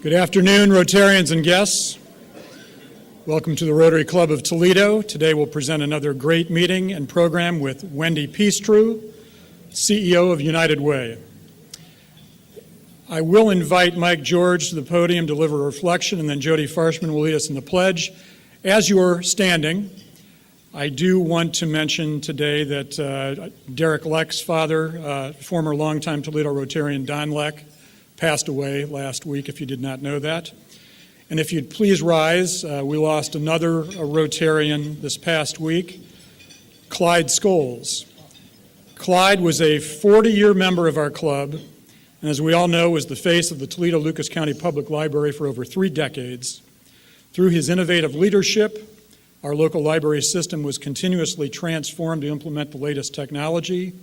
Good afternoon, Rotarians and guests. Welcome to the Rotary Club of Toledo. Today we'll present another great meeting and program with Wendy Pestrue, CEO of United Way. I will invite Mike George to the podium to deliver a reflection, and then Jody Farshman will lead us in the pledge. As you're standing, I do want to mention today that Derek Leck's father, former longtime Toledo Rotarian Don Leck, passed away last week, if you did not know that. And if you'd please rise, we lost another Rotarian this past week, Clyde Scholes. Clyde was a 40-year member of our club, and as we all know, was the face of the Toledo-Lucas County Public Library for over 3 decades. Through his innovative leadership, our local library system was continuously transformed to implement the latest technology,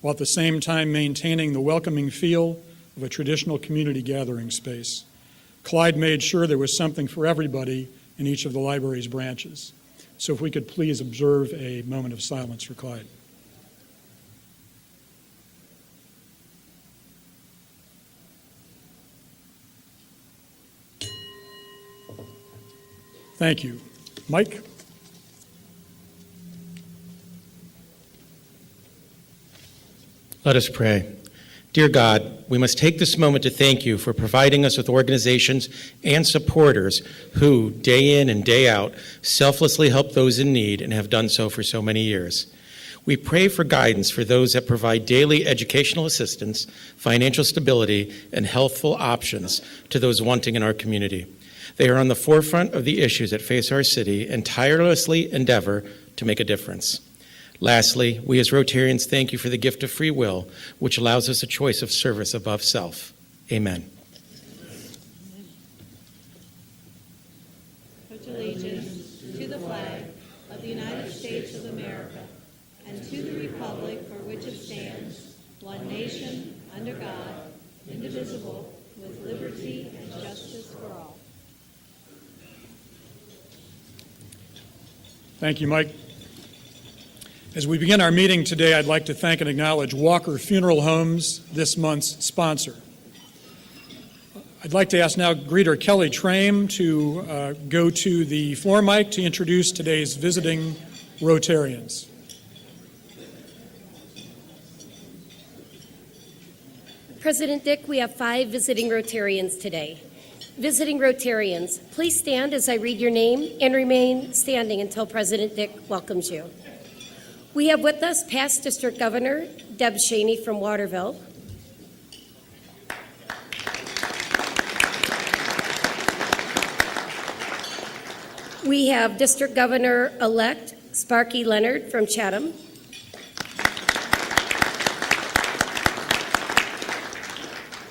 while at the same time maintaining the welcoming feel of a traditional community gathering space. Clyde made sure there was something for everybody in each of the library's branches. So if we could please observe a moment of silence for Clyde. Thank you. Mike? Let us pray. Dear God, we must take this moment to thank you for providing us with organizations and supporters who, day in and day out, selflessly help those in need and have done so for so many years. We pray for guidance for those that provide daily educational assistance, financial stability, and healthful options to those wanting in our community. They are on the forefront of the issues that face our city and tirelessly endeavor to make a difference. Lastly, we as Rotarians thank you for the gift of free will, which allows us a choice of service above self. Amen. Pledge allegiance to the flag of the United States of America and to the republic for which it stands, one nation, under God, indivisible, with liberty and justice for all. Thank you, Mike. As we begin our meeting today, I'd like to thank and acknowledge Walker Funeral Homes, this month's sponsor. I'd like to ask now greeter Kelly Trame to go to the floor mic to introduce today's visiting Rotarians. President Dick, we have 5 visiting Rotarians today. Visiting Rotarians, please stand as I read your name and remain standing until President Dick welcomes you. We have with us past District Governor Deb Cheney from Waterville. We have District Governor-elect Sparky Leonard from Chatham.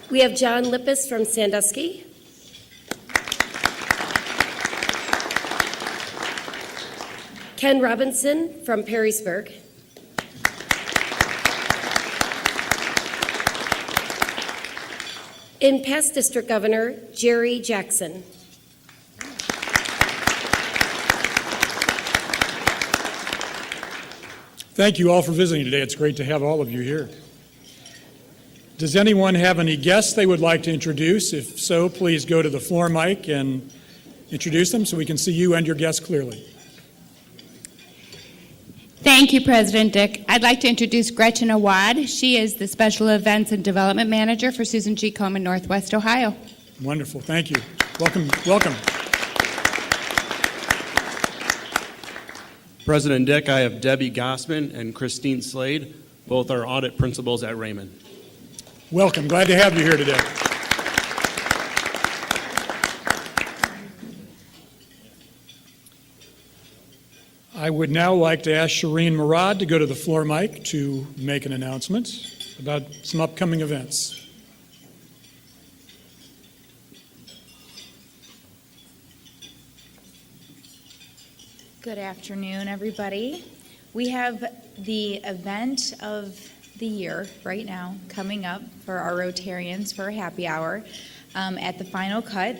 We have John Lippis from Sandusky. Ken Robinson from Perrysburg. And past District Governor Jerry Jackson. Thank you all for visiting today. It's great to have all of you here. Does anyone have any guests they would like to introduce? If so, please go to the floor mic and introduce them so we can see you and your guests clearly. Thank you, President Dick. I'd like to introduce Gretchen Awad. She is the Special Events and Development Manager for Susan G. Komen, Northwest Ohio. Wonderful. Thank you. Welcome. Welcome. President Dick, I have Debbie Gossman and Christine Slade. Both are audit principals at Raymond. Welcome. Glad to have you here today. I would now like to ask Shireen Murad to go to the floor mic to make an announcement about some upcoming events. Good afternoon, everybody. We have the event of the year right now coming up for our Rotarians for a happy hour at the Final Cut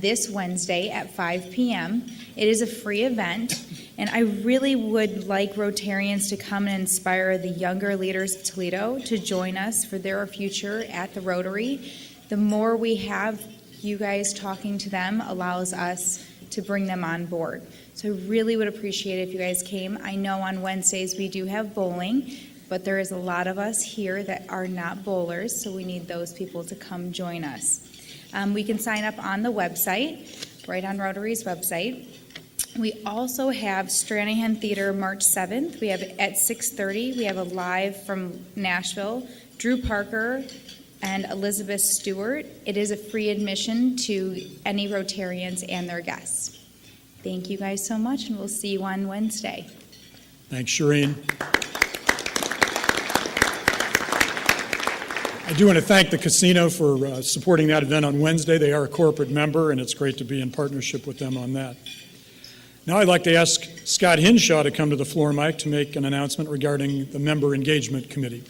this Wednesday at 5 p.m. It is a free event, and I really would like Rotarians to come and inspire the younger leaders of Toledo to join us for their future at the Rotary. The more we have you guys talking to them allows us to bring them on board. So I really would appreciate it if you guys came. I know on Wednesdays we do have bowling, but there is a lot of us here that are not bowlers, so we need those people to come join us. We can sign up on the website, right on Rotary's website. We also have Stranahan Theater March 7th. We have at 6:30. We have a live from Nashville, Drew Parker and Elizabeth Stewart. It is a free admission to any Rotarians and their guests. Thank you guys so much, and we'll see you on Wednesday. Thanks, Shireen. I do want to thank the casino for supporting that event on Wednesday. They are a corporate member, and it's great to be in partnership with them on that. Now I'd like to ask Scott Hinshaw to come to the floor mic to make an announcement regarding the Member Engagement Committee.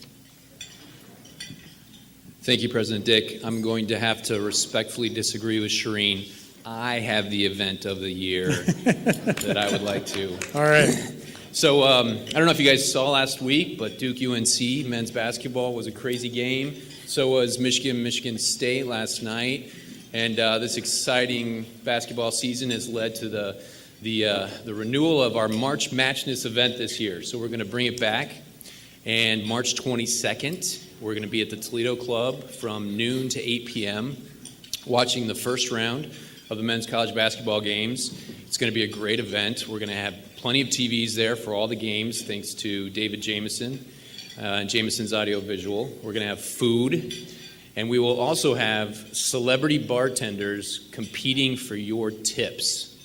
Thank you, President Dick. I'm going to have to respectfully disagree with Shireen. I have the event of the year that I would like to. All right. So I don't know if you guys saw last week, but Duke UNC men's basketball was a crazy game. So was Michigan State last night. And this exciting basketball season has led to the renewal of our March Matchness event this year. So we're going to bring it back. And March 22nd, we're going to be at the Toledo Club from noon to 8 p.m. watching the first round of the men's college basketball games. It's going to be a great event. We're going to have plenty of TVs there for all the games, thanks to David Jameson and Jameson's Audiovisual. We're going to have food, and we will also have celebrity bartenders competing for your tips.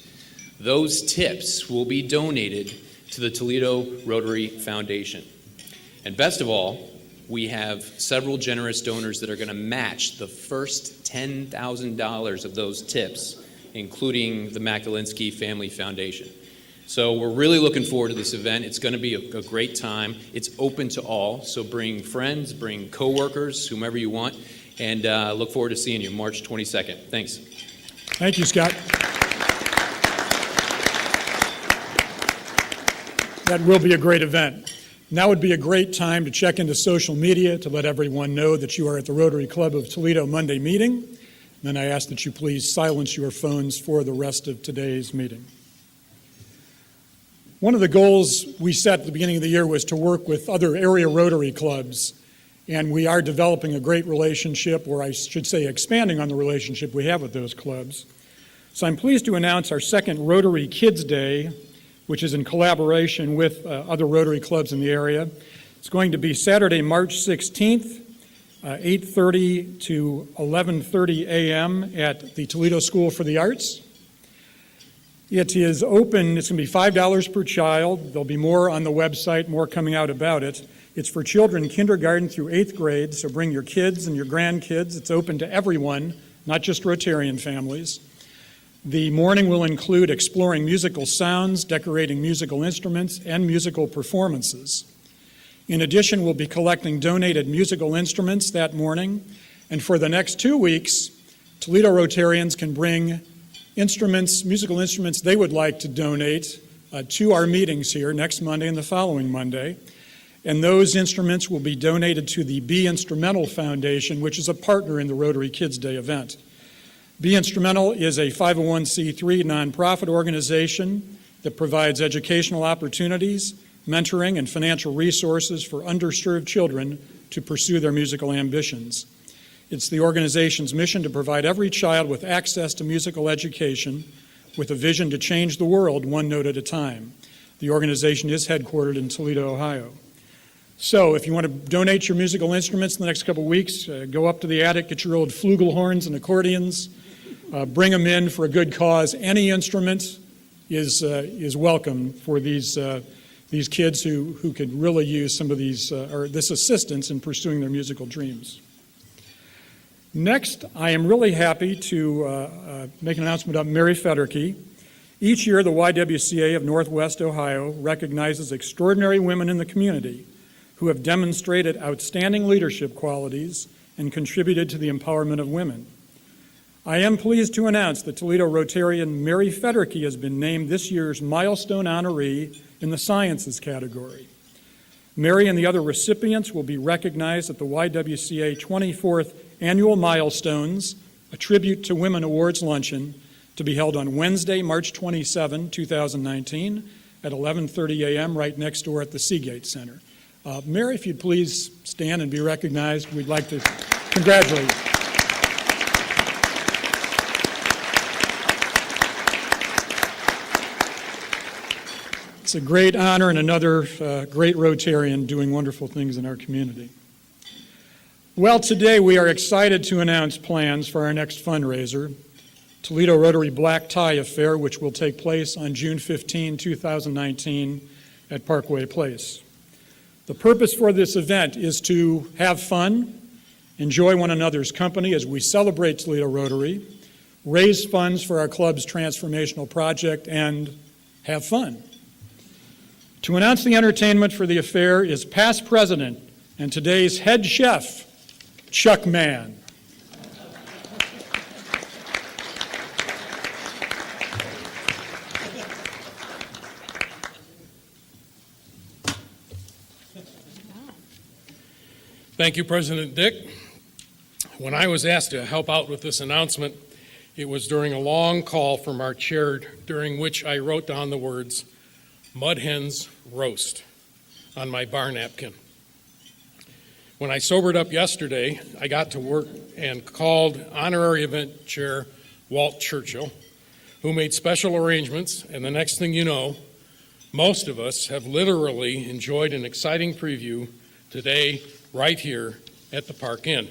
Those tips will be donated to the Toledo Rotary Foundation. And best of all, we have several generous donors that are going to match the first $10,000 of those tips, including the Makulinski Family Foundation. So we're really looking forward to this event. It's going to be a great time. It's open to all, so bring friends, bring coworkers, whomever you want, and look forward to seeing you March 22nd. Thanks. Thank you, Scott. That will be a great event. Now would be a great time to check into social media to let everyone know that you are at the Rotary Club of Toledo Monday meeting. Then I ask that you please silence your phones for the rest of today's meeting. One of the goals we set at the beginning of the year was to work with other area Rotary clubs, and we are developing a great relationship, or I should say expanding on the relationship we have with those clubs. So I'm pleased to announce our second Rotary Kids Day, which is in collaboration with other Rotary clubs in the area. It's going to be Saturday, March 16th, 8:30 to 11:30 a.m. at the Toledo School for the Arts. It is open. It's going to be $5 per child. There'll be more on the website, more coming out about it. It's for children kindergarten through 8th grade, so bring your kids and your grandkids. It's open to everyone, not just Rotarian families. The morning will include exploring musical sounds, decorating musical instruments, and musical performances. In addition, we'll be collecting donated musical instruments that morning. And for the next 2 weeks, Toledo Rotarians can bring musical instruments they would like to donate to our meetings here next Monday and the following Monday. And those instruments will be donated to the Be Instrumental Foundation, which is a partner in the Rotary Kids Day event. Be Instrumental is a 501c3 nonprofit organization that provides educational opportunities, mentoring, and financial resources for underserved children to pursue their musical ambitions. It's the organization's mission to provide every child with access to musical education with a vision to change the world one note at a time. The organization is headquartered in Toledo, Ohio. So if you want to donate your musical instruments in the next couple of weeks, go up to the attic, get your old flugelhorns and accordions, bring them in for a good cause. Any instrument is welcome for these kids who could really use some of this assistance in pursuing their musical dreams. Next, I am really happy to make an announcement about Mary Federke. Each year, the YWCA of Northwest Ohio recognizes extraordinary women in the community who have demonstrated outstanding leadership qualities and contributed to the empowerment of women. I am pleased to announce that Toledo Rotarian Mary Federke has been named this year's milestone honoree in the sciences category. Mary and the other recipients will be recognized at the YWCA 24th Annual Milestones a Tribute to Women Awards luncheon to be held on Wednesday, March 27, 2019 at 11:30 a.m. right next door at the Seagate Center. Mary, if you'd please stand and be recognized, we'd like to congratulate you. It's a great honor and another great Rotarian doing wonderful things in our community. Well, today we are excited to announce plans for our next fundraiser, Toledo Rotary Black Tie Affair, which will take place on June 15, 2019 at Parkway Place. The purpose for this event is to have fun, enjoy one another's company as we celebrate Toledo Rotary, raise funds for our club's transformational project, and have fun. To announce the entertainment for the affair is past president and today's head chef, Chuck Mann. Thank you, President Dick. When I was asked to help out with this announcement, it was during a long call from our chair, during which I wrote down the words, "Mud Hens Roast," on my bar napkin. When I sobered up yesterday, I got to work and called honorary event chair Walt Churchill, who made special arrangements, and the next thing you know, most of us have literally enjoyed an exciting preview today right here at the Park Inn.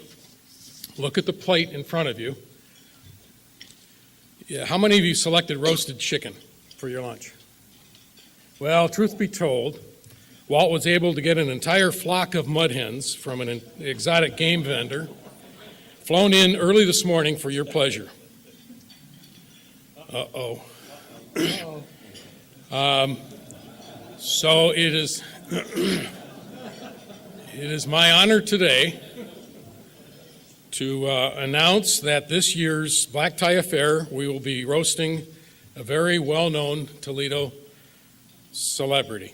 Look at the plate in front of you. Yeah, how many of you selected roasted chicken for your lunch? Well, truth be told, Walt was able to get an entire flock of mud hens from an exotic game vendor, flown in early this morning for your pleasure. Uh-oh. So it is, it is my honor today to announce that this year's Black Tie Affair, we will be roasting a very well-known Toledo celebrity.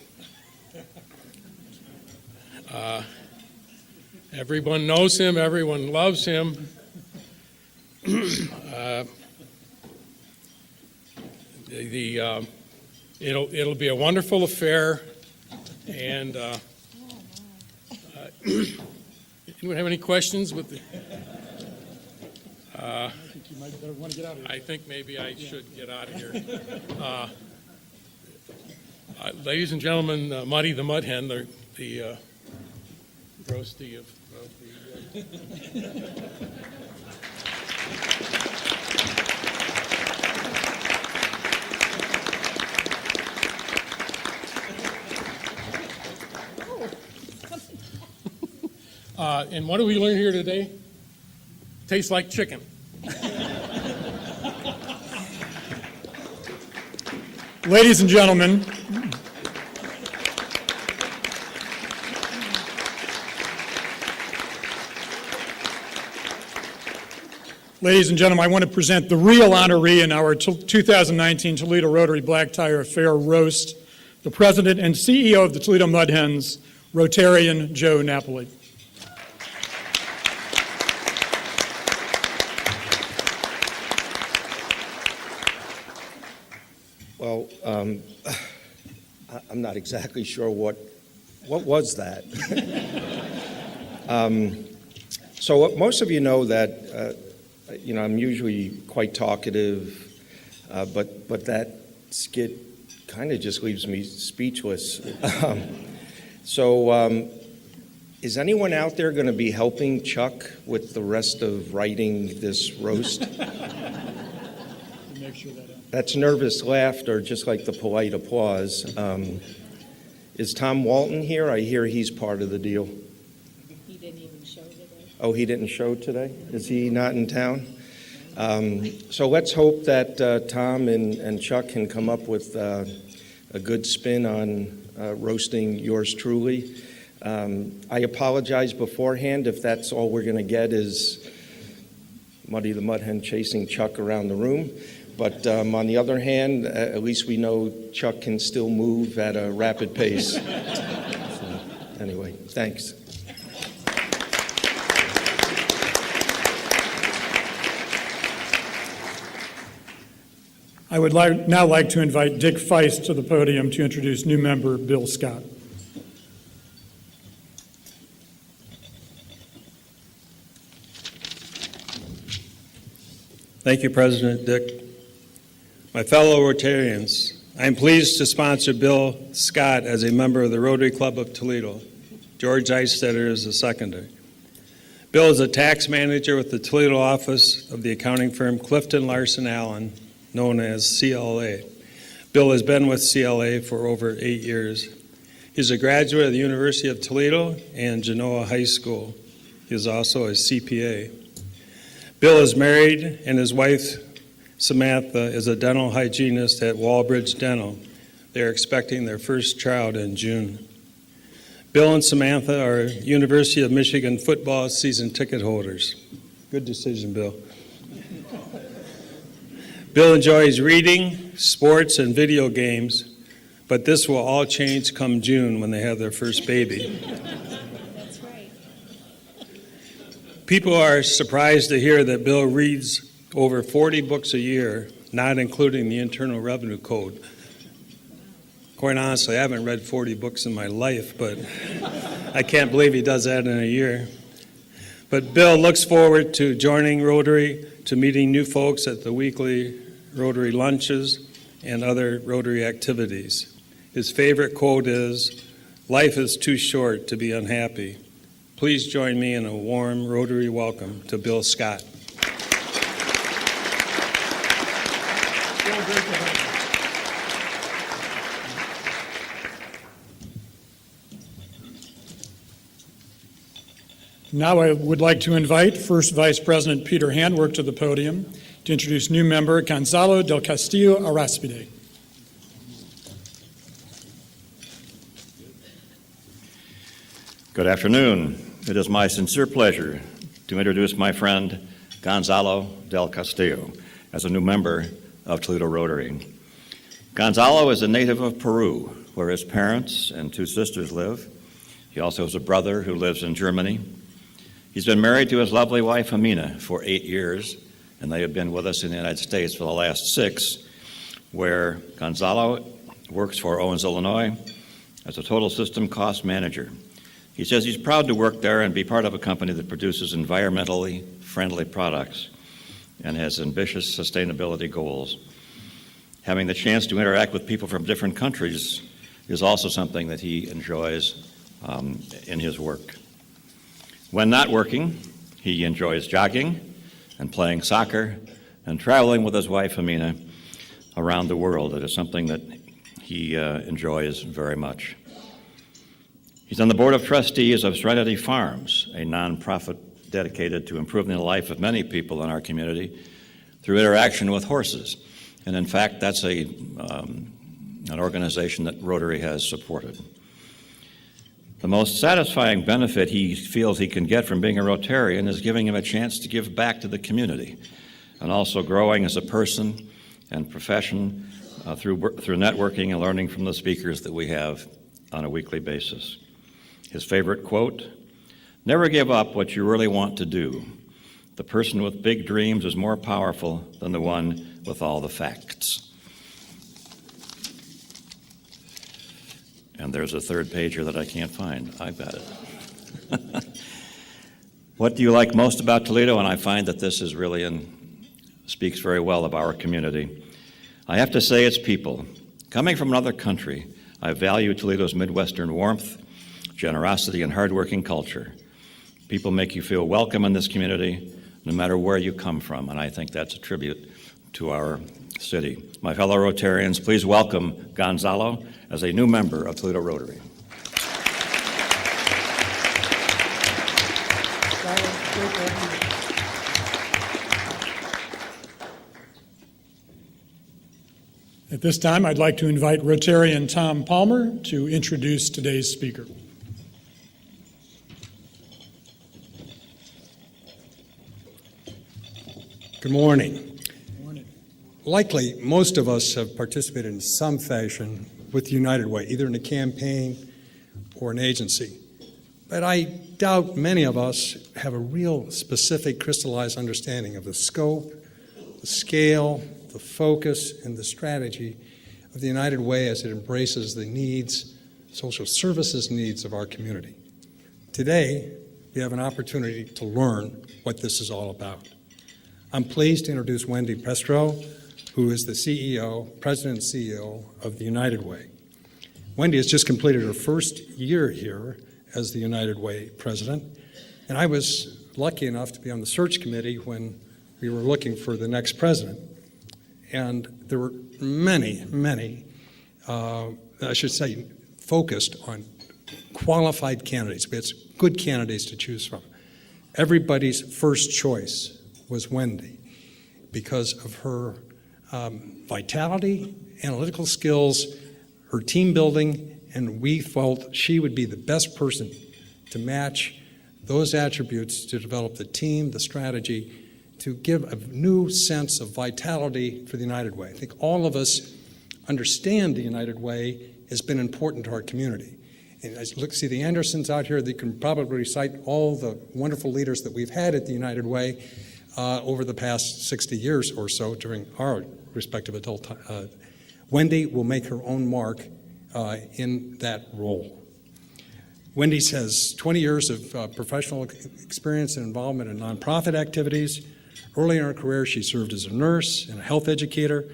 Everyone knows him, everyone loves him. It'll be a wonderful affair, and anyone have any questions with the? I think you might better want to get out of here. I think maybe I should get out of here. Ladies and gentlemen, Muddy the Mud Hen, the roasty of the. And what do we learn here today? Tastes like chicken. Ladies and gentlemen, I want to present the real honoree in our 2019 Toledo Rotary Black Tie Affair Roast, the president and CEO of the Toledo Mud Hens, Rotarian Joe Napoli. Well, I'm not exactly sure what was that. So most of you know that I'm usually quite talkative, but that skit kind of just leaves me speechless. Is anyone out there going to be helping Chuck with the rest of writing this roast? Make sure that That's nervous laughter, just like the polite applause. Is Tom Walton here? I hear he's part of the deal. He didn't even show today. Oh, he didn't show today? Is he not in town? So let's hope that Tom and Chuck can come up with a good spin on roasting yours truly. I apologize beforehand if that's all we're going to get is Muddy the Mud Hen chasing Chuck around the room. But on the other hand, at least we know Chuck can still move at a rapid pace. So, anyway, thanks. I would now like to invite Dick Feist to the podium to introduce new member Bill Scott. Thank you, President Dick. My fellow Rotarians, I am pleased to sponsor Bill Scott as a member of the Rotary Club of Toledo. George Eistetter is the seconder. Bill is a tax manager with the Toledo office of the accounting firm Clifton Larson Allen, known as CLA. Bill has been with CLA for over 8 years. He's a graduate of the University of Toledo and Genoa High School. He is also a CPA. Bill is married, and his wife, Samantha, is a dental hygienist at Walbridge Dental. They are expecting their first child in June. Bill and Samantha are University of Michigan football season ticket holders. Good decision, Bill. Bill enjoys reading, sports, and video games, but this will all change come June when they have their first baby. That's right. People are surprised to hear that Bill reads over 40 books a year, not including the Internal Revenue Code. Quite honestly, I haven't read 40 books in my life, but I can't believe he does that in a year. But Bill looks forward to joining Rotary, to meeting new folks at the weekly Rotary lunches and other Rotary activities. His favorite quote is, "Life is too short to be unhappy." Please join me in a warm Rotary welcome to Bill Scott. Now I would like to invite First Vice President Peter Handwerk to the podium to introduce new member Gonzalo del Castillo Araspide. Good afternoon. It is my sincere pleasure to introduce my friend Gonzalo del Castillo as a new member of Toledo Rotary. Gonzalo is a native of Peru, where his parents and 2 sisters live. He also has a brother who lives in Germany. He's been married to his lovely wife, Amina, for 8 years, and they have been with us in the United States for the last 6, where Gonzalo works for Owens, Illinois, as a total system cost manager. He says he's proud to work there and be part of a company that produces environmentally friendly products and has ambitious sustainability goals. Having the chance to interact with people from different countries is also something that he enjoys in his work. When not working, he enjoys jogging and playing soccer and traveling with his wife, Amina, around the world. It is something that he enjoys very much. He's on the Board of Trustees of Serenity Farms, a nonprofit dedicated to improving the life of many people in our community through interaction with horses. And in fact, that's an organization that Rotary has supported. The most satisfying benefit he feels he can get from being a Rotarian is giving him a chance to give back to the community and also growing as a person and profession through networking and learning from the speakers that we have on a weekly basis. His favorite quote, "Never give up what you really want to do. The person with big dreams is more powerful than the one with all the facts." And there's a third page here that I can't find. I've got it. What do you like most about Toledo? And I find that this is really speaks very well of our community. I have to say it's people. Coming from another country, I value Toledo's Midwestern warmth, generosity, and hardworking culture. People make you feel welcome in this community, no matter where you come from, and I think that's a tribute to our city. My fellow Rotarians, please welcome Gonzalo as a new member of Toledo Rotary. At this time, I'd like to invite Rotarian Tom Palmer to introduce today's speaker. Good morning. Likely, most of us have participated in some fashion with United Way, either in a campaign or an agency. But I doubt many of us have a real specific crystallized understanding of the scope, the scale, the focus and the strategy of the United Way as it embraces the needs, social services needs of our community. Today, we have an opportunity to learn what this is all about. I'm pleased to introduce Wendy Pestrue, who is the President and CEO of the United Way. Wendy has just completed her first year here as the United Way president, and I was lucky enough to be on the search committee when we were looking for the next president. And there were many, focused on qualified candidates. We had good candidates to choose from. Everybody's first choice was Wendy because of her vitality, analytical skills, her team building, and we felt she would be the best person to match those attributes to develop the team, the strategy, to give a new sense of vitality for the United Way. I think all of us understand the United Way has been important to our community. And as you see the Andersons out here, they can probably recite all the wonderful leaders that we've had at the United Way over the past 60 years or so during our respective adult time. Wendy will make her own mark in that role. Wendy has 20 years of professional experience and involvement in nonprofit activities. Early in her career, she served as a nurse and a health educator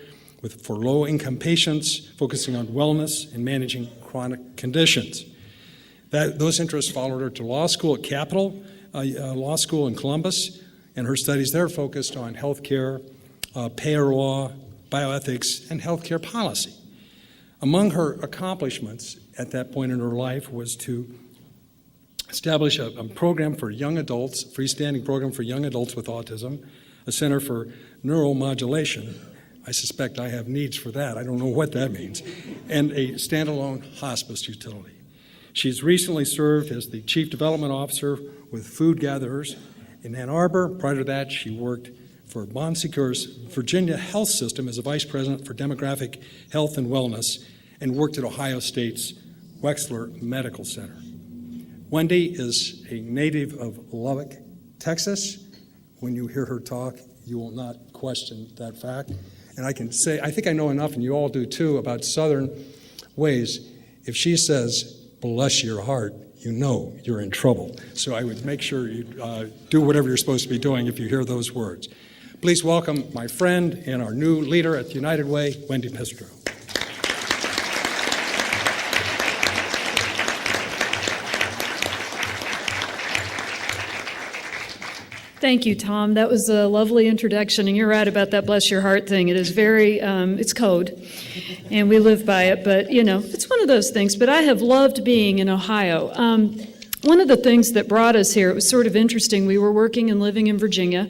for low-income patients, focusing on wellness and managing chronic conditions. Those interests followed her to law school at Capital Law School in Columbus, and her studies there focused on healthcare, payer law, bioethics, and healthcare policy. Among her accomplishments at that point in her life was to establish a program for young adults, freestanding program for young adults with autism, a center for neuromodulation. I suspect I have needs for that. I don't know what that means. And a standalone hospice utility. She's recently served as the Chief Development Officer with Food Gatherers in Ann Arbor. Prior to that, she worked for Secours Virginia Health System as a Vice President for Demographic Health and Wellness, and worked at Ohio State's Wexner Medical Center. Wendy is a native of Lubbock, Texas. When you hear her talk, you will not question that fact. And I can say, I think I know enough, and you all do too, about Southern ways. If she says, bless your heart, you know you're in trouble. So I would make sure you do whatever you're supposed to be doing if you hear those words. Please welcome my friend and our new leader at the United Way, Wendy Pestrue. Thank you, Tom. That was a lovely introduction, and you're right about that bless your heart thing. It is very, it's code, and we live by it, but, you know, it's one of those things. But I have loved being in Ohio. One of the things that brought us here, it was sort of interesting. We were working and living in Virginia,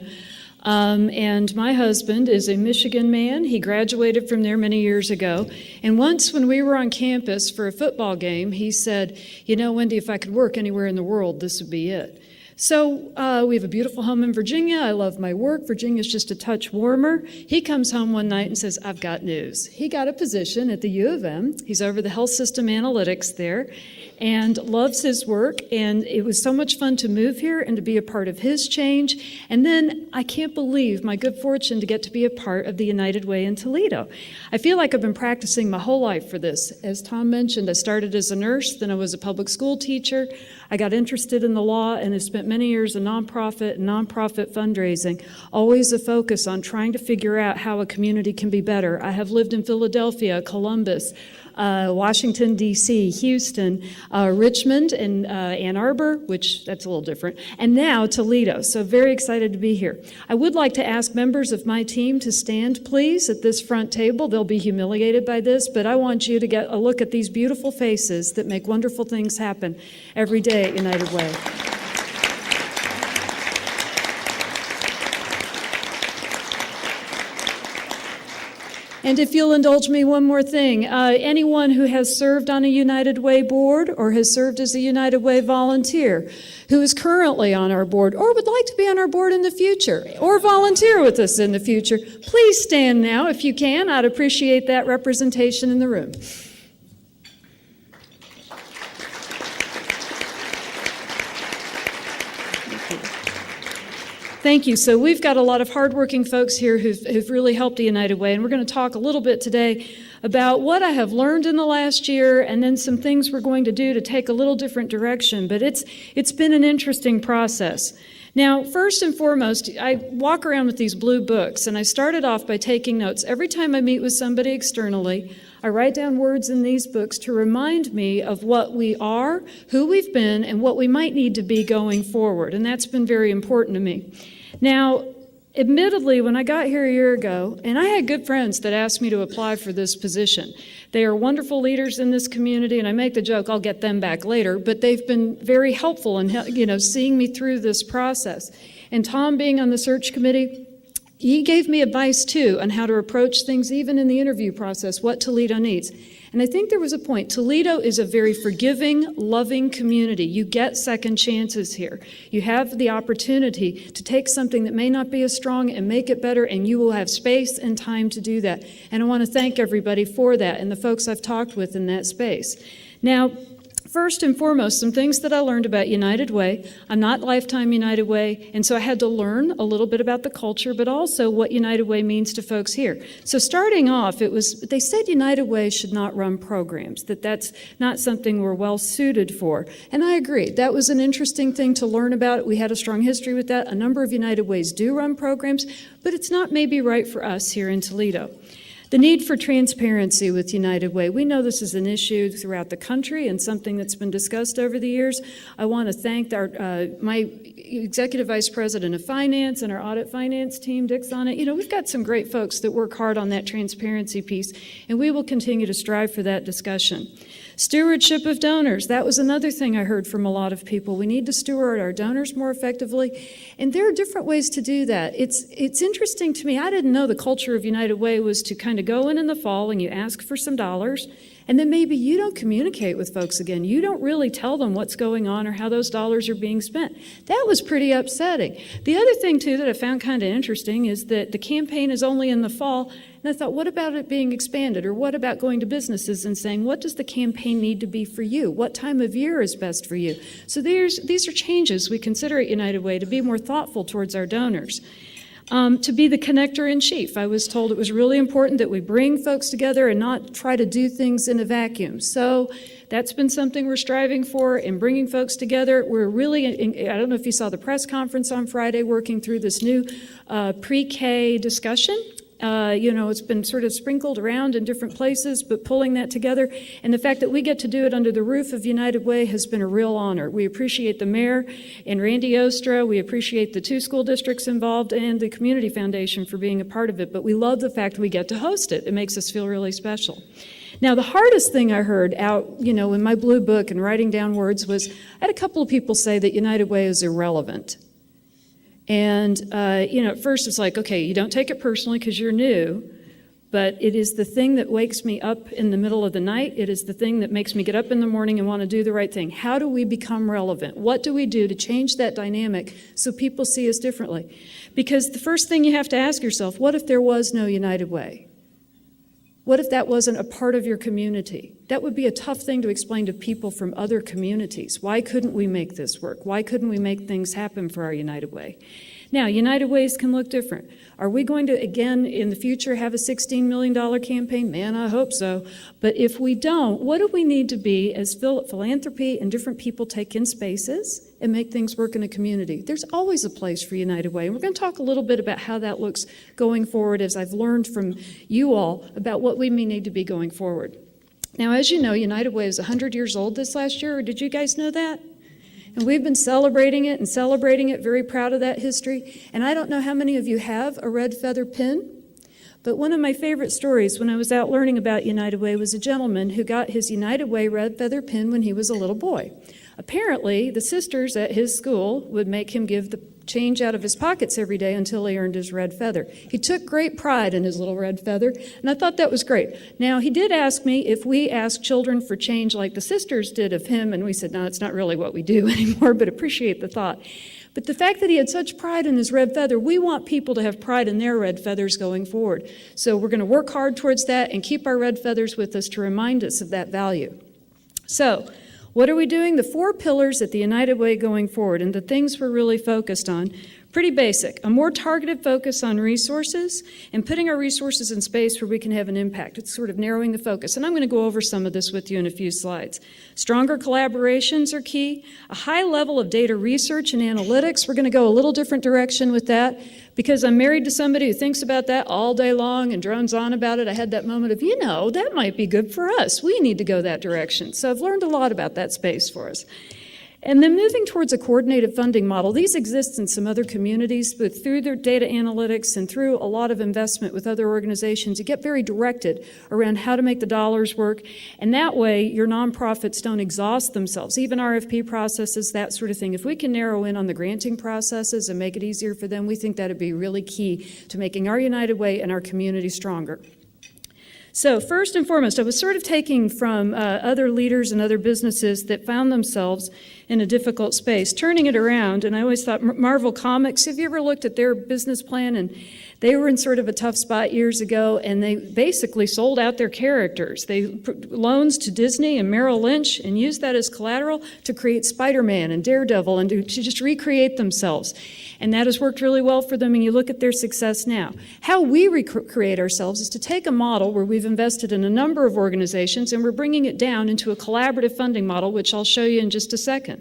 and my husband is a Michigan man. He graduated from there many years ago, and once when we were on campus for a football game, he said, you know, Wendy, if I could work anywhere in the world, this would be it. So we have a beautiful home in Virginia. I love my work. Virginia's just a touch warmer. He comes home one night and says, I've got news. He got a position at the U of M. He's over the health system analytics there and loves his work. And it was so much fun to move here and to be a part of his change. And then I can't believe my good fortune to get to be a part of the United Way in Toledo. I feel like I've been practicing my whole life for this. As Tom mentioned, I started as a nurse, then I was a public school teacher. I got interested in the law and have spent many years in nonprofit fundraising, always a focus on trying to figure out how a community can be better. I have lived in Philadelphia, Columbus, Washington, D.C., Houston, Richmond, and Ann Arbor, which that's a little different, and now Toledo. So very excited to be here. I would like to ask members of my team to stand, please, at this front table. They'll be humiliated by this, but I want you to get a look at these beautiful faces that make wonderful things happen every day at United Way. And if you'll indulge me one more thing, anyone who has served on a United Way board or has served as a United Way volunteer who is currently on our board or would like to be on our board in the future or volunteer with us in the future, please stand now if you can. I'd appreciate that representation in the room. Thank you. So we've got a lot of hardworking folks here who've really helped the United Way, and we're going to talk a little bit today about what I have learned in the last year and then some things we're going to do to take a little different direction. But it's been an interesting process. Now, first and foremost, I walk around with these blue books, and I started off by taking notes. Every time I meet with somebody externally, I write down words in these books to remind me of what we are, who we've been, and what we might need to be going forward, and that's been very important to me. Now, admittedly, when I got here a year ago, and I had good friends that asked me to apply for this position. They are wonderful leaders in this community, and I make the joke, I'll get them back later, but they've been very helpful in seeing me through this process. And Tom, being on the search committee, he gave me advice, too, on how to approach things, even in the interview process, what Toledo needs. And I think there was a point. Toledo is a very forgiving, loving community. You get second chances here. You have the opportunity to take something that may not be as strong and make it better, and you will have space and time to do that. And I want to thank everybody for that and the folks I've talked with in that space. Now, first and foremost, some things that I learned about United Way. I'm not lifetime United Way, and so I had to learn a little bit about the culture, but also what United Way means to folks here. So starting off, they said United Way should not run programs, that's not something we're well suited for. And I agree. That was an interesting thing to learn about. We had a strong history with that. A number of United Ways do run programs, but it's not maybe right for us here in Toledo. The need for transparency with United Way. We know this is an issue throughout the country and something that's been discussed over the years. I want to thank my Executive Vice President of Finance and our audit finance team, Dick's on it. We've got some great folks that work hard on that transparency piece, and we will continue to strive for that discussion. Stewardship of donors. That was another thing I heard from a lot of people. We need to steward our donors more effectively, and there are different ways to do that. It's interesting to me. I didn't know the culture of United Way was to kind of go in the fall and you ask for some dollars, and then maybe you don't communicate with folks again. You don't really tell them what's going on or how those dollars are being spent. That was pretty upsetting. The other thing, too, that I found kind of interesting is that the campaign is only in the fall. And I thought, what about it being expanded? Or what about going to businesses and saying, what does the campaign need to be for you? What time of year is best for you? So these are changes we consider at United Way to be more thoughtful towards our donors. To be the connector in chief. I was told it was really important that we bring folks together and not try to do things in a vacuum. So that's been something we're striving for in bringing folks together. We're really, I don't know if you saw the press conference on Friday, working through this new pre-K discussion. It's been sort of sprinkled around in different places, but pulling that together. And the fact that we get to do it under the roof of United Way has been a real honor. We appreciate the mayor and Randy Ostra. We appreciate the 2 school districts involved and the Community Foundation for being a part of it. But we love the fact we get to host it. It makes us feel really special. Now, the hardest thing I heard out, in my blue book and writing down words was, I had a couple of people say that United Way is irrelevant. And, at first it's like, okay, you don't take it personally because you're new, but it is the thing that wakes me up in the middle of the night. It is the thing that makes me get up in the morning and want to do the right thing. How do we become relevant? What do we do to change that dynamic so people see us differently? Because the first thing you have to ask yourself, what if there was no United Way? What if that wasn't a part of your community? That would be a tough thing to explain to people from other communities. Why couldn't we make this work? Why couldn't we make things happen for our United Way? Now, United Ways can look different. Are we going to, again, in the future, have a $16 million campaign? Man, I hope so. But if we don't, what do we need to be as philanthropy and different people take in spaces and make things work in a community? There's always a place for United Way. And we're going to talk a little bit about how that looks going forward as I've learned from you all about what we may need to be going forward. Now, as you know, United Way is 100 years old this last year. Did you guys know that? And we've been celebrating it, very proud of that history. And I don't know how many of you have a red feather pin, but one of my favorite stories when I was out learning about United Way was a gentleman who got his United Way red feather pin when he was a little boy. Apparently, the sisters at his school would make him give the change out of his pockets every day until he earned his red feather. He took great pride in his little red feather, and I thought that was great. Now, he did ask me if we asked children for change like the sisters did of him, and we said, no, it's not really what we do anymore, but appreciate the thought. But the fact that he had such pride in his red feather, we want people to have pride in their red feathers going forward. So we're going to work hard towards that and keep our red feathers with us to remind us of that value. So, what are we doing? The 4 pillars at the United Way going forward and the things we're really focused on. Pretty basic. A more targeted focus on resources and putting our resources in space where we can have an impact. It's sort of narrowing the focus. And I'm going to go over some of this with you in a few slides. Stronger collaborations are key. A high level of data research and analytics. We're going to go a little different direction with that because I'm married to somebody who thinks about that all day long and drones on about it. I had that moment of, that might be good for us. We need to go that direction. So I've learned a lot about that space for us. And then moving towards a coordinated funding model. These exist in some other communities, but through their data analytics and through a lot of investment with other organizations, you get very directed around how to make the dollars work. And that way, your nonprofits don't exhaust themselves, even RFP processes, that sort of thing. If we can narrow in on the granting processes and make it easier for them, we think that would be really key to making our United Way and our community stronger. So first and foremost, I was sort of taking from other leaders and other businesses that found themselves in a difficult space, turning it around. And I always thought Marvel Comics, have you ever looked at their business plan? And they were in sort of a tough spot years ago, and they basically sold out their characters. They loans to Disney and Merrill Lynch and used that as collateral to create Spider-Man and Daredevil and to just recreate themselves. And that has worked really well for them, and you look at their success now. How we recreate ourselves is to take a model where we've invested in a number of organizations, and we're bringing it down into a collaborative funding model, which I'll show you in just a second.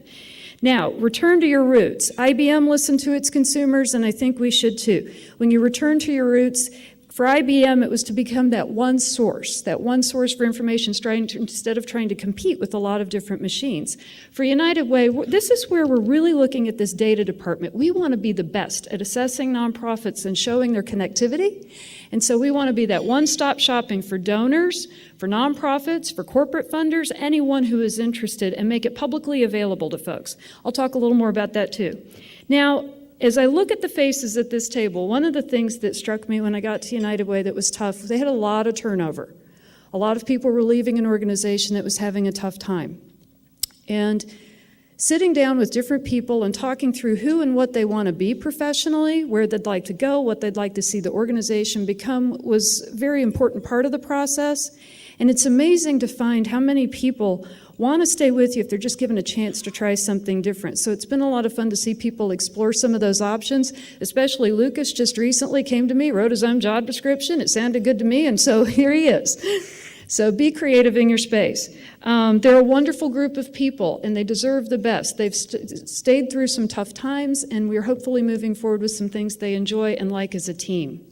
Now, return to your roots. IBM listened to its consumers, and I think we should too. When you return to your roots, for IBM, it was to become that one source for information instead of trying to compete with a lot of different machines. For United Way, this is where we're really looking at this data department. We want to be the best at assessing nonprofits and showing their connectivity. And so we want to be that one-stop shopping for donors, for nonprofits, for corporate funders, anyone who is interested, and make it publicly available to folks. I'll talk a little more about that too. Now, as I look at the faces at this table, one of the things that struck me when I got to United Way that was tough, they had a lot of turnover. A lot of people were leaving an organization that was having a tough time. And sitting down with different people and talking through who and what they want to be professionally, where they'd like to go, what they'd like to see the organization become was a very important part of the process. And it's amazing to find how many people want to stay with you if they're just given a chance to try something different. So it's been a lot of fun to see people explore some of those options, especially Lucas just recently came to me, wrote his own job description. It sounded good to me, and so here he is. So be creative in your space. They're a wonderful group of people, and they deserve the best. They've stayed through some tough times, and we're hopefully moving forward with some things they enjoy and like as a team.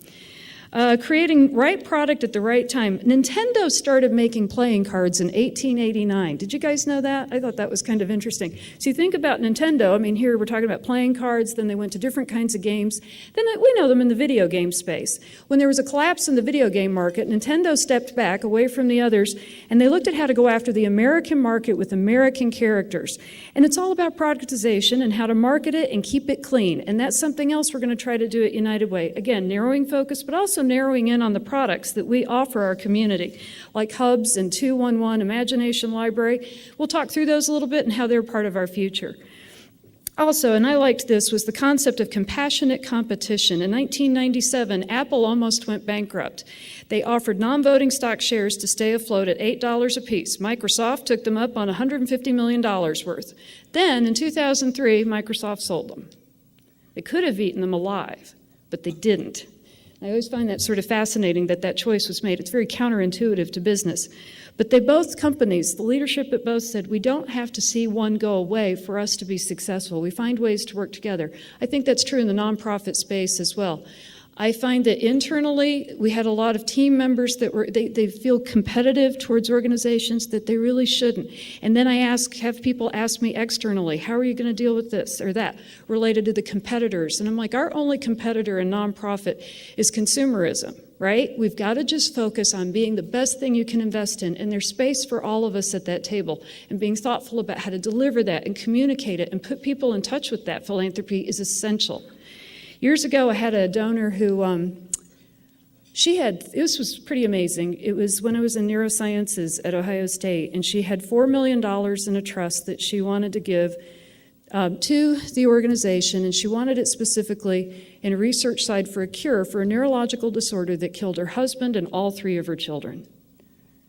Creating right product at the right time. Nintendo started making playing cards in 1889. Did you guys know that? I thought that was kind of interesting. So you think about Nintendo, here we're talking about playing cards, then they went to different kinds of games. Then we know them in the video game space. When there was a collapse in the video game market, Nintendo stepped back away from the others, and they looked at how to go after the American market with American characters. And it's all about productization and how to market it and keep it clean. And that's something else we're going to try to do at United Way. Again, narrowing focus, but also narrowing in on the products that we offer our community, like Hubs and 211, Imagination Library. We'll talk through those a little bit and how they're part of our future. Also, and I liked this, was the concept of compassionate competition. In 1997, Apple almost went bankrupt. They offered non-voting stock shares to stay afloat at $8 apiece. Microsoft took them up on $150 million worth. Then, in 2003, Microsoft sold them. They could have eaten them alive, but they didn't. I always find that sort of fascinating that choice was made. It's very counterintuitive to business. But both companies, the leadership at both said, we don't have to see one go away for us to be successful. We find ways to work together. I think that's true in the nonprofit space as well. I find that internally, we had a lot of team members that they feel competitive towards organizations that they really shouldn't. And then I have people ask me externally, how are you going to deal with this or that related to the competitors? And I'm like, our only competitor in nonprofit is consumerism, right? We've got to just focus on being the best thing you can invest in, and there's space for all of us at that table. And being thoughtful about how to deliver that and communicate it and put people in touch with that philanthropy is essential. Years ago, I had a donor who, this was pretty amazing. It was when I was in neurosciences at Ohio State, and she had $4 million in a trust that she wanted to give to the organization, and she wanted it specifically in a research side for a cure for a neurological disorder that killed her husband and all 3 of her children.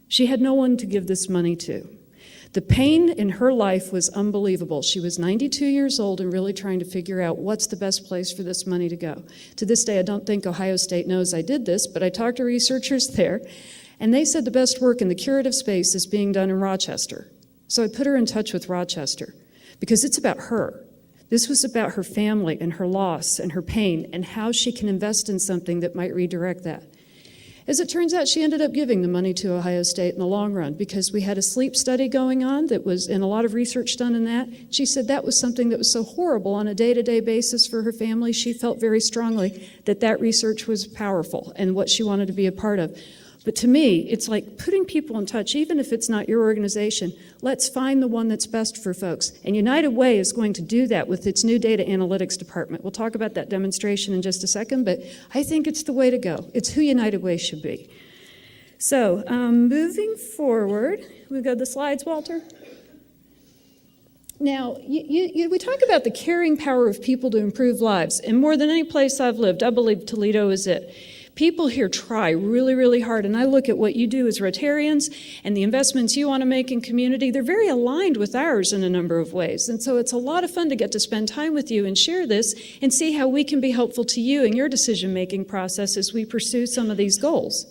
She had no one to give this money to. The pain in her life was unbelievable. She was 92 years old and really trying to figure out what's the best place for this money to go. To this day, I don't think Ohio State knows I did this, but I talked to researchers there, and they said the best work in the curative space is being done in Rochester. So I put her in touch with Rochester because it's about her. This was about her family and her loss and her pain and how she can invest in something that might redirect that. As it turns out, she ended up giving the money to Ohio State in the long run because we had a sleep study going on that was, and a lot of research done in that. She said that was something that was so horrible on a day-to-day basis for her family. She felt very strongly that that research was powerful and what she wanted to be a part of. But to me, it's like putting people in touch, even if it's not your organization. Let's find the one that's best for folks. And United Way is going to do that with its new data analytics department. We'll talk about that demonstration in just a second, but I think it's the way to go. It's who United Way should be. So moving forward, we've got the slides, Walter. Now, we talk about the carrying power of people to improve lives. And more than any place I've lived, I believe Toledo is it. People here try really, really hard, and I look at what you do as Rotarians and the investments you want to make in community. They're very aligned with ours in a number of ways, and so it's a lot of fun to get to spend time with you and share this and see how we can be helpful to you in your decision-making process as we pursue some of these goals.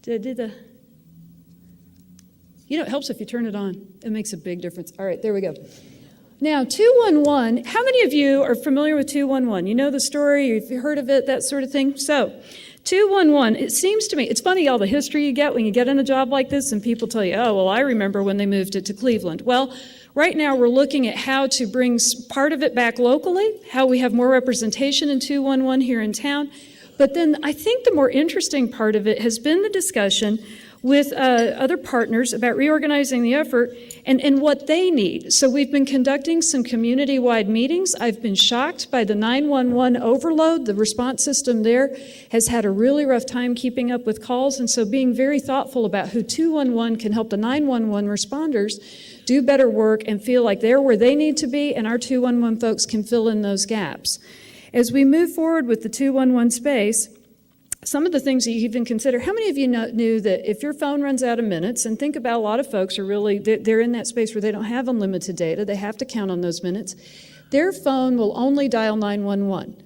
Did I do the... You know, it helps if you turn it on. It makes a big difference. All right, there we go. Now, 211, how many of you are familiar with 211? You know the story, you've heard of it, that sort of thing? So, 211, it seems to me, it's funny all the history you get when you get in a job like this and people tell you, oh, well, I remember when they moved it to Cleveland. Well, right now we're looking at how to bring part of it back locally, how we have more representation in 211 here in town. But then I think the more interesting part of it has been the discussion with other partners about reorganizing the effort and what they need. So we've been conducting some community-wide meetings. I've been shocked by the 911 overload. The response system there has had a really rough time keeping up with calls, and so being very thoughtful about who 211 can help the 911 responders do better work and feel like they're where they need to be, and our 211 folks can fill in those gaps. As we move forward with the 211 space, some of the things that you even consider, how many of you knew that if your phone runs out of minutes, and think about a lot of folks are really, they're in that space where they don't have unlimited data, they have to count on those minutes, their phone will only dial 911.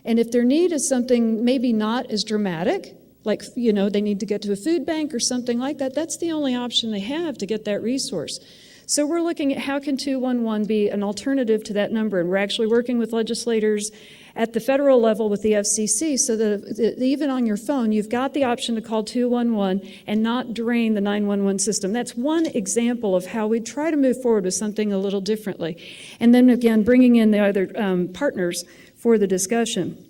And if their need is something maybe not as dramatic, like, you know, they need to get to a food bank or something like that, that's the only option they have to get that resource. So we're looking at how can 211 be an alternative to that number, and we're actually working with legislators at the federal level with the FCC so that even on your phone, you've got the option to call 211 and not drain the 911 system. That's one example of how we try to move forward with something a little differently. And then again, bringing in the other partners for the discussion.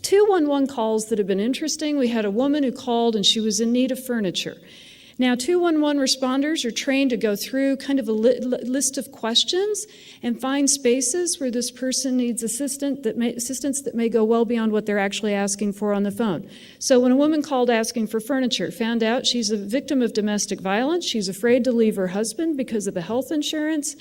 211 calls that have been interesting. We had a woman who called and she was in need of furniture. Now, 211 responders are trained to go through kind of a list of questions and find spaces where this person needs assistance that may go well beyond what they're actually asking for on the phone. So when a woman called asking for furniture, found out she's a victim of domestic violence, she's afraid to leave her husband because of the health insurance,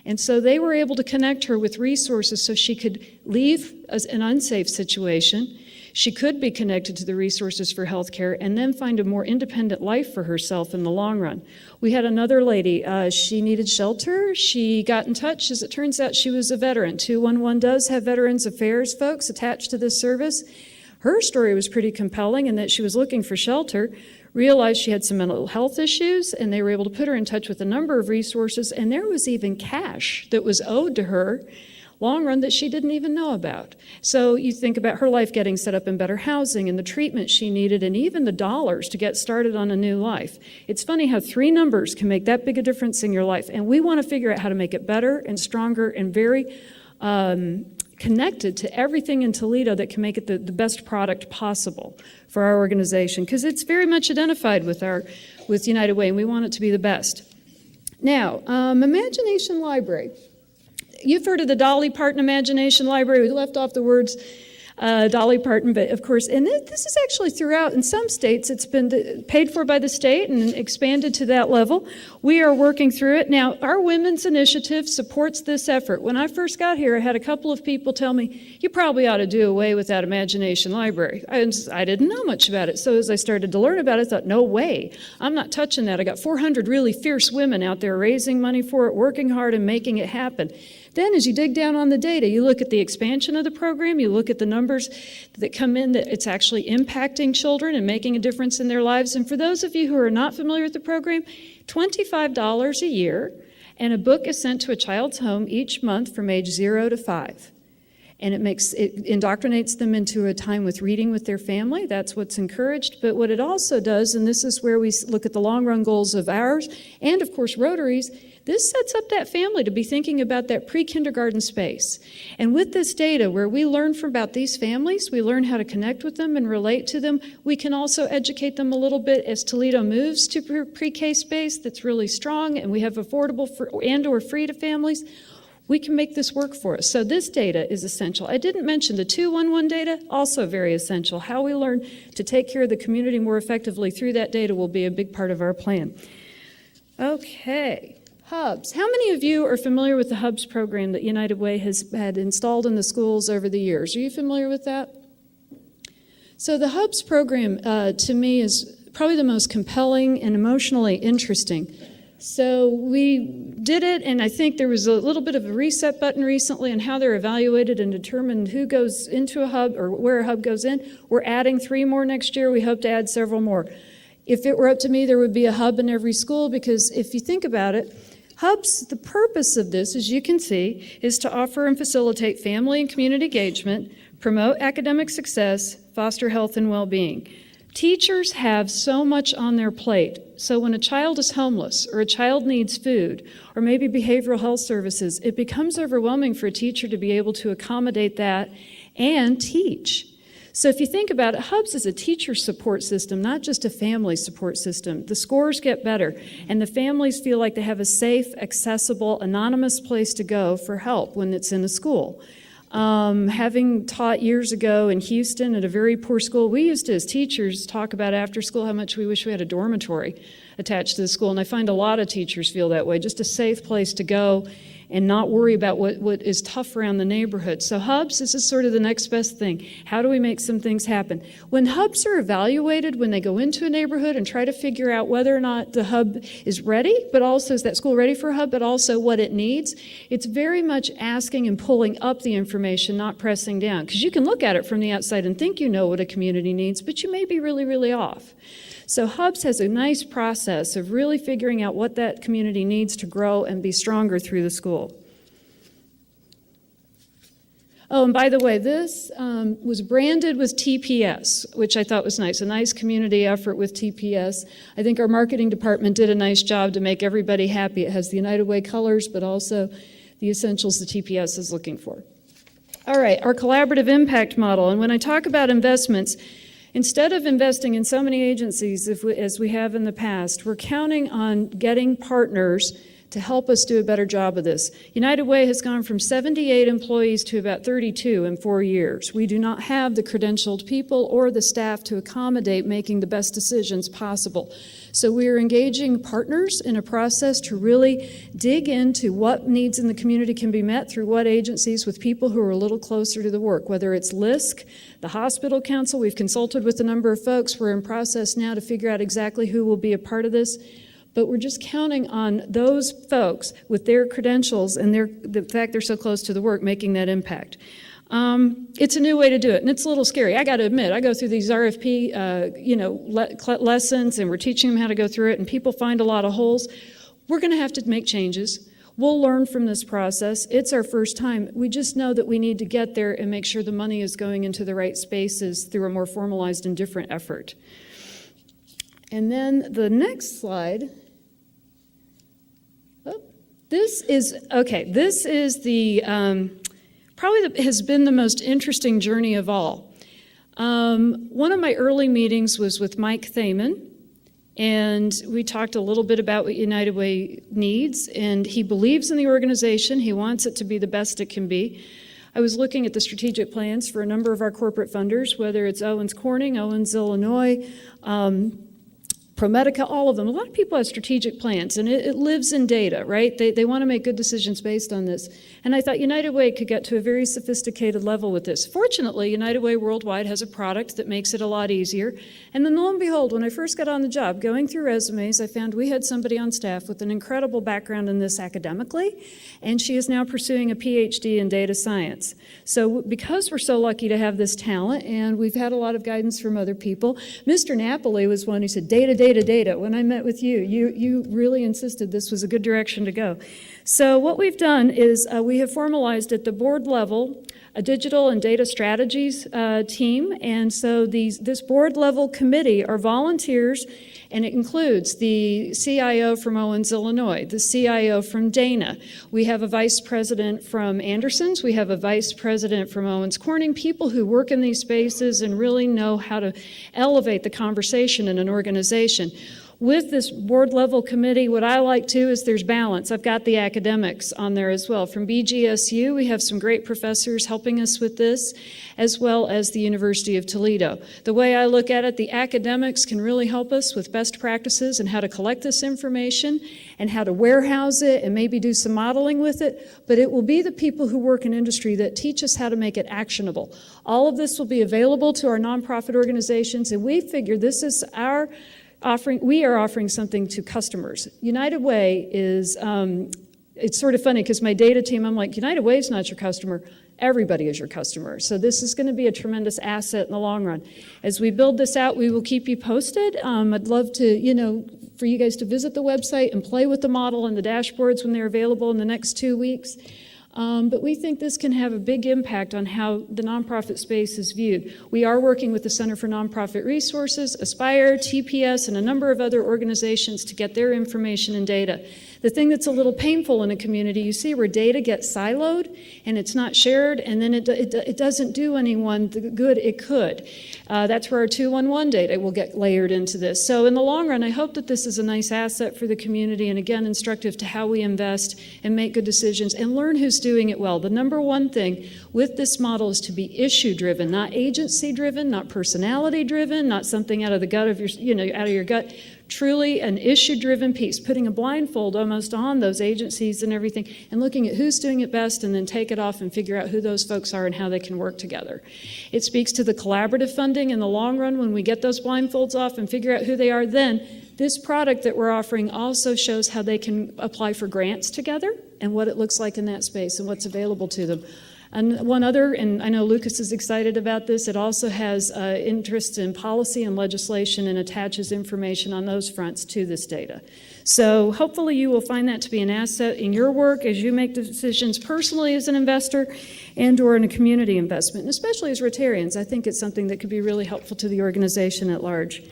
and so they were able to connect her with resources so she could leave an unsafe situation. She could be connected to the resources for health care and then find a more independent life for herself in the long run. We had another lady, she needed shelter. She got in touch. As it turns out, she was a veteran. 211 does have Veterans Affairs folks attached to this service. Her story was pretty compelling in that she was looking for shelter, realized she had some mental health issues, and they were able to put her in touch with a number of resources, and there was even cash that was owed to her long run that she didn't even know about. So you think about her life getting set up in better housing and the treatment she needed and even the dollars to get started on a new life. It's funny how 3 numbers can make that big a difference in your life, and we want to figure out how to make it better and stronger and very connected to everything in Toledo that can make it the best product possible for our organization, because it's very much identified with United Way, and we want it to be the best. Now, Imagination Library. You've heard of the Dolly Parton Imagination Library. We left off the words. Dolly Parton, but of course, and this is actually throughout. In some states, it's been paid for by the state and expanded to that level. We are working through it. Now, our women's initiative supports this effort. When I first got here, I had a couple of people tell me, you probably ought to do away with that imagination library. I didn't know much about it. So as I started to learn about it, I thought, no way, I'm not touching that. I got 400 really fierce women out there raising money for it, working hard and making it happen. Then as you dig down on the data, you look at the expansion of the program, you look at the numbers that come in, that it's actually impacting children and making a difference in their lives. And for those of you who are not familiar with the program, $25 a year, and a book is sent to a child's home each month from age 0 to 5. And it indoctrinates them into a time with reading with their family. That's what's encouraged. But what it also does, and this is where we look at the long-run goals of ours, and of course Rotary's, this sets up that family to be thinking about that pre-kindergarten space. And with this data, where we learn about these families, we learn how to connect with them and relate to them. We can also educate them a little bit as Toledo moves to pre-K space that's really strong, and we have affordable and/or free to families. We can make this work for us. So this data is essential. I didn't mention the 211 data, also very essential. How we learn to take care of the community more effectively through that data will be a big part of our plan. Okay. Hubs. How many of you are familiar with the Hubs program that United Way has had installed in the schools over the years? Are you familiar with that? So the Hubs program, to me, is probably the most compelling and emotionally interesting. So we did it, and I think there was a little bit of a reset button recently on how they're evaluated and determined who goes into a hub or where a hub goes in. We're adding 3 more next year. We hope to add several more. If it were up to me, there would be a hub in every school, because if you think about it, Hubs, the purpose of this, as you can see, is to offer and facilitate family and community engagement, promote academic success, foster health and well-being. Teachers have so much on their plate. So when a child is homeless, or a child needs food, or maybe behavioral health services, it becomes overwhelming for a teacher to be able to accommodate that and teach. So if you think about it, Hubs is a teacher support system, not just a family support system. The scores get better, and the families feel like they have a safe, accessible, anonymous place to go for help when it's in a school. Having taught years ago in Houston at a very poor school, we used to, as teachers, talk about after school how much we wish we had a dormitory attached to the school, and I find a lot of teachers feel that way, just a safe place to go and not worry about what is tough around the neighborhood. So Hubs, this is sort of the next best thing. How do we make some things happen? When Hubs are evaluated, when they go into a neighborhood and try to figure out whether or not the hub is ready, but also is that school ready for a hub, but also what it needs, it's very much asking and pulling up the information, not pressing down. Because you can look at it from the outside and think you know what a community needs, but you may be really, really off. So Hubs has a nice process of really figuring out what that community needs to grow and be stronger through the school. Oh, and by the way, this was branded with TPS, which I thought was nice, a nice community effort with TPS. I think our marketing department did a nice job to make everybody happy. It has the United Way colors, but also the essentials the TPS is looking for. All right, our collaborative impact model. And when I talk about investments, instead of investing in so many agencies as we have in the past, we're counting on getting partners to help us do a better job of this. United Way has gone from 78 employees to about 32 in 4 years. We do not have the credentialed people or the staff to accommodate making the best decisions possible. So we are engaging partners in a process to really dig into what needs in the community can be met through what agencies with people who are a little closer to the work, whether it's LISC, the Hospital Council. We've consulted with a number of folks. We're in process now to figure out exactly who will be a part of this. But we're just counting on those folks with their credentials and the fact they're so close to the work making that impact. It's a new way to do it, and it's a little scary. I got to admit, I go through these RFP lessons, and we're teaching them how to go through it, and people find a lot of holes. We're going to have to make changes. We'll learn from this process. It's our first time. We just know that we need to get there and make sure the money is going into the right spaces through a more formalized and different effort. And then the next slide. This is the probably has been the most interesting journey of all. One of my early meetings was with Mike Thaman, and we talked a little bit about what United Way needs, and he believes in the organization. He wants it to be the best it can be. I was looking at the strategic plans for a number of our corporate funders, whether it's Owens Corning, Owens, Illinois, ProMedica, all of them. A lot of people have strategic plans, and it lives in data, right? They want to make good decisions based on this. And I thought United Way could get to a very sophisticated level with this. Fortunately, United Way Worldwide has a product that makes it a lot easier. And then lo and behold, when I first got on the job, going through resumes, I found we had somebody on staff with an incredible background in this academically, and she is now pursuing a PhD in data science. So because we're so lucky to have this talent, and we've had a lot of guidance from other people, Mr. Napoli was one who said, data. When I met with you, you really insisted this was a good direction to go. So what we've done is we have formalized at the board level a digital and data strategies team. And so this board level committee are volunteers, and it includes the CIO from Owens, Illinois, the CIO from Dana. We have a vice president from Anderson's. We have a vice president from Owens Corning, people who work in these spaces and really know how to elevate the conversation in an organization. With this board level committee, what I like too is there's balance. I've got the academics on there as well. From BGSU, we have some great professors helping us with this, as well as the University of Toledo. The way I look at it, the academics can really help us with best practices and how to collect this information and how to warehouse it and maybe do some modeling with it, but it will be the people who work in industry that teach us how to make it actionable. All of this will be available to our nonprofit organizations, and we figure this is our we are offering something to customers. United Way is, it's sort of funny because my data team, I'm like, United Way is not your customer. Everybody is your customer. So this is going to be a tremendous asset in the long run. As we build this out, we will keep you posted. I'd love to, for you guys to visit the website and play with the model and the dashboards when they're available in the next 2 weeks. But we think this can have a big impact on how the nonprofit space is viewed. We are working with the Center for Nonprofit Resources, Aspire, TPS, and a number of other organizations to get their information and data. The thing that's a little painful in a community, you see where data gets siloed and it's not shared, and then it doesn't do anyone the good it could. That's where our 211 data will get layered into this. So in the long run, I hope that this is a nice asset for the community, and again, instructive to how we invest and make good decisions and learn who's doing it well. The number one thing with this model is to be issue-driven, not agency-driven, not personality-driven, not something out of the gut of your, out of your gut. Truly an issue-driven piece, putting a blindfold almost on those agencies and everything, and looking at who's doing it best, and then take it off and figure out who those folks are and how they can work together. It speaks to the collaborative funding in the long run. When we get those blindfolds off and figure out who they are, then this product that we're offering also shows how they can apply for grants together and what it looks like in that space and what's available to them. And one other, and I know Lucas is excited about this, it also has interest in policy and legislation and attaches information on those fronts to this data. So hopefully you will find that to be an asset in your work as you make decisions personally as an investor and or in a community investment. And especially as Rotarians, I think it's something that could be really helpful to the organization at large.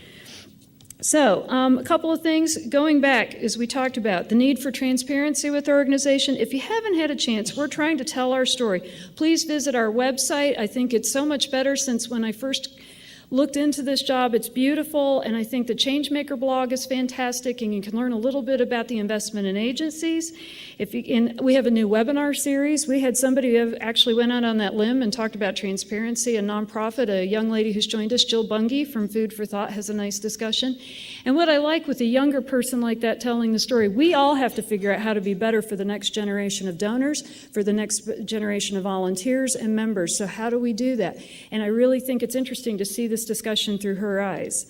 So a couple of things. Going back, as we talked about, the need for transparency with our organization. If you haven't had a chance, we're trying to tell our story. Please visit our website. I think it's so much better since when I first looked into this job. It's beautiful, and I think the Changemaker blog is fantastic, and you can learn a little bit about the investment in agencies. We have a new webinar series. We had somebody who actually went out on that limb and talked about transparency and nonprofit. A young lady who's joined us, Jill Bungie from Food for Thought, has a nice discussion. And what I like with a younger person like that telling the story, we all have to figure out how to be better for the next generation of donors, for the next generation of volunteers and members. So how do we do that? And I really think it's interesting to see this discussion through her eyes.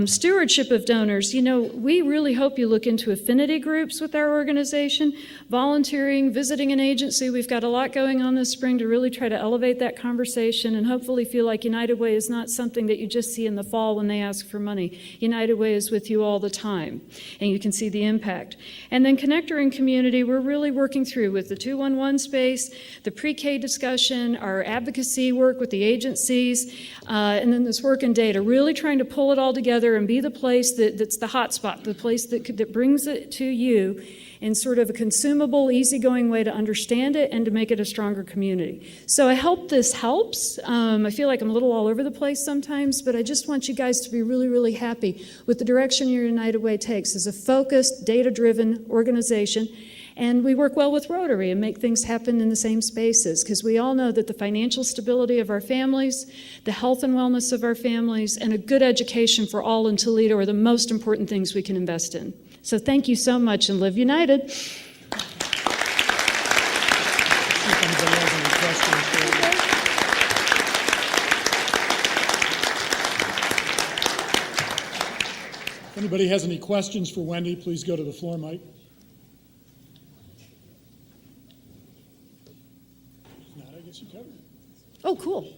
Stewardship of donors. We really hope you look into affinity groups with our organization, volunteering, visiting an agency. We've got a lot going on this spring to really try to elevate that conversation and hopefully feel like United Way is not something that you just see in the fall when they ask for money. United Way is with you all the time, and you can see the impact. And then connector and community, we're really working through with the 211 space, the pre-K discussion, our advocacy work with the agencies, and then this work in data, really trying to pull it all together and be the place that's the hot spot, the place that brings it to you in sort of a consumable, easygoing way to understand it and to make it a stronger community. So I hope this helps. I feel like I'm a little all over the place sometimes, but I just want you guys to be really, really happy with the direction your United Way takes as a focused, data-driven organization. And we work well with Rotary and make things happen in the same spaces, because we all know that the financial stability of our families, the health and wellness of our families, and a good education for all in Toledo are the most important things we can invest in. So thank you so much, and live united. If anybody has any questions for Wendy, please go to the floor, Mike. If not, I guess you covered it. Oh, cool.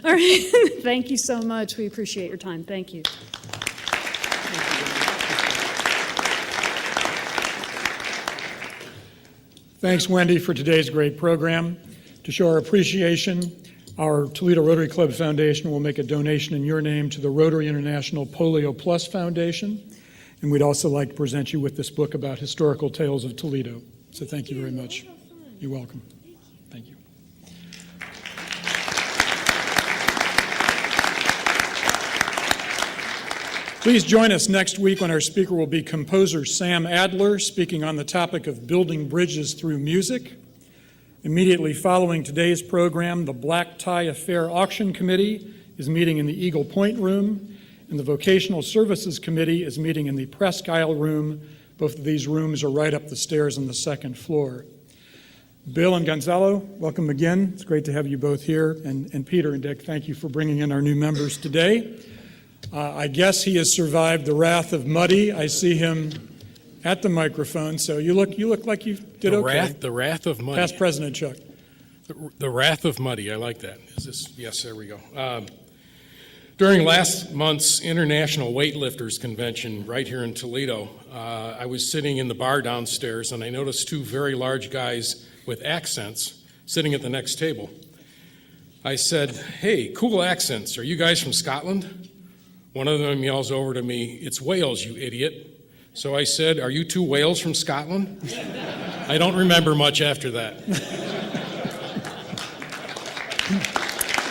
All right. Thank you so much. We appreciate your time. Thank you. Thanks, Wendy, for today's great program. To show our appreciation, our Toledo Rotary Club Foundation will make a donation in your name to the Rotary International Polio Plus Foundation. And we'd also like to present you with this book about historical tales of Toledo. So thank you very much. You're welcome. Thank you. Please join us next week when our speaker will be composer Sam Adler, speaking on the topic of building bridges through music. Immediately following today's program, the Black Tie Affair Auction Committee is meeting in the Eagle Point Room, and the Vocational Services Committee is meeting in the Presque Isle Room. Both of these rooms are right up the stairs on the second floor. Bill and Gonzalo, welcome again. It's great to have you both here. And Peter and Dick, thank you for bringing in our new members today. I guess he has survived the wrath of Muddy. I see him at the microphone, so you look like you did okay. The wrath of Muddy. Past President Chuck. The wrath of Muddy. I like that. Is this? Yes, there we go. During last month's International Weightlifters Convention right here in Toledo, I was sitting in the bar downstairs, and I noticed two very large guys with accents sitting at the next table. I said, "Hey, cool accents. Are you guys from Scotland?" One of them yells over to me, "It's Wales, you idiot." So I said, "Are you two whales from Scotland?" I don't remember much after that.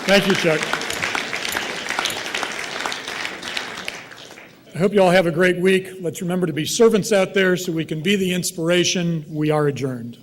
Thank you, Chuck. I hope you all have a great week. Let's remember to be servants out there so we can be the inspiration. We are adjourned.